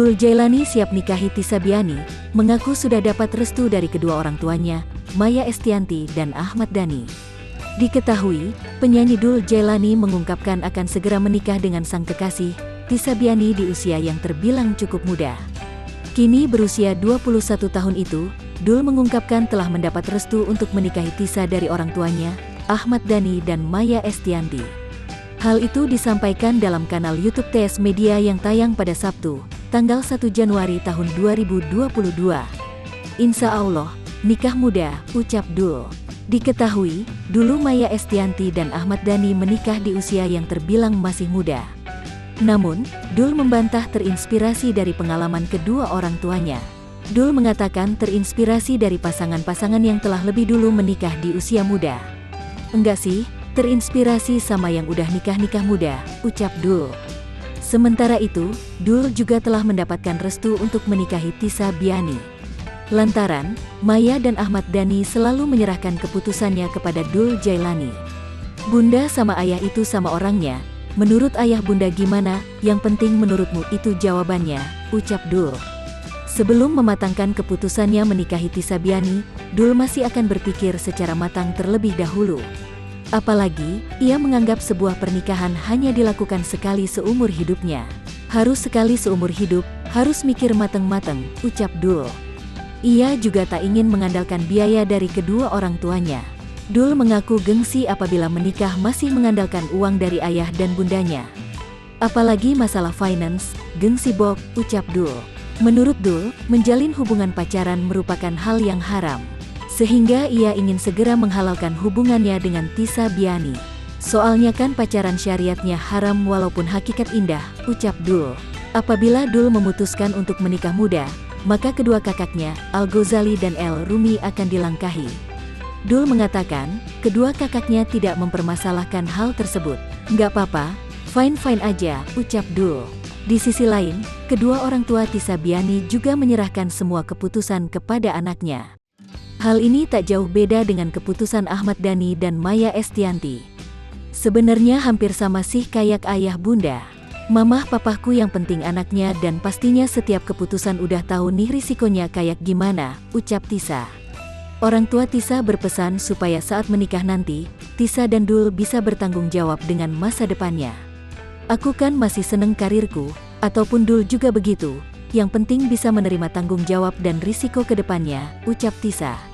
Dul Jailani siap nikahi Tisa Biani, mengaku sudah dapat restu dari kedua orang tuanya, Maya Estianty dan Ahmad Dhani. Diketahui, penyanyi Dul Jailani mengungkapkan akan segera menikah dengan sang kekasih, Tisa Biani di usia yang terbilang cukup muda. Kini berusia 21 tahun itu, Dul mengungkapkan telah mendapat restu untuk menikahi Tisa dari orang tuanya, Ahmad Dhani dan Maya Estianty. Hal itu disampaikan dalam kanal YouTube TS Media yang tayang pada Sabtu, tanggal 1 Januari tahun 2022. Insya Allah, nikah muda, ucap Dul. Diketahui, dulu Maya Estianty dan Ahmad Dhani menikah di usia yang terbilang masih muda. Namun, Dul membantah terinspirasi dari pengalaman kedua orang tuanya. Dul mengatakan terinspirasi dari pasangan-pasangan yang telah lebih dulu menikah di usia muda. Enggak sih, terinspirasi sama yang udah nikah-nikah muda, ucap Dul. Sementara itu, Dul juga telah mendapatkan restu untuk menikahi Tisa Biani. Lantaran, Maya dan Ahmad Dhani selalu menyerahkan keputusannya kepada Dul Jailani. Bunda sama ayah itu sama orangnya, menurut ayah bunda gimana, yang penting menurutmu itu jawabannya, ucap Dul. Sebelum mematangkan keputusannya menikahi Tisa Biani, Dul masih akan berpikir secara matang terlebih dahulu. Apalagi, ia menganggap sebuah pernikahan hanya dilakukan sekali seumur hidupnya. Harus sekali seumur hidup, harus mikir mateng-mateng, ucap Dul. Ia juga tak ingin mengandalkan biaya dari kedua orang tuanya. Dul mengaku gengsi apabila menikah masih mengandalkan uang dari ayah dan bundanya. Apalagi masalah finance, gengsi bok, ucap Dul. Menurut Dul, menjalin hubungan pacaran merupakan hal yang haram. Sehingga ia ingin segera menghalalkan hubungannya dengan Tisa Biani. Soalnya kan pacaran syariatnya haram walaupun hakikat indah, ucap Dul. Apabila Dul memutuskan untuk menikah muda, maka kedua kakaknya, Al Ghazali dan El Rumi akan dilangkahi. Dul mengatakan, kedua kakaknya tidak mempermasalahkan hal tersebut. Nggak apa-apa, fine-fine aja, ucap Dul. Di sisi lain, kedua orang tua Tisa Biani juga menyerahkan semua keputusan kepada anaknya. Hal ini tak jauh beda dengan keputusan Ahmad Dhani dan Maya Estianty. Sebenarnya hampir sama sih kayak ayah bunda. Mamah papahku yang penting anaknya dan pastinya setiap keputusan udah tahu nih risikonya kayak gimana, ucap Tisa. Orang tua Tisa berpesan supaya saat menikah nanti, Tisa dan Dul bisa bertanggung jawab dengan masa depannya. Aku kan masih seneng karirku, ataupun Dul juga begitu, yang penting bisa menerima tanggung jawab dan risiko ke depannya, ucap Tisa.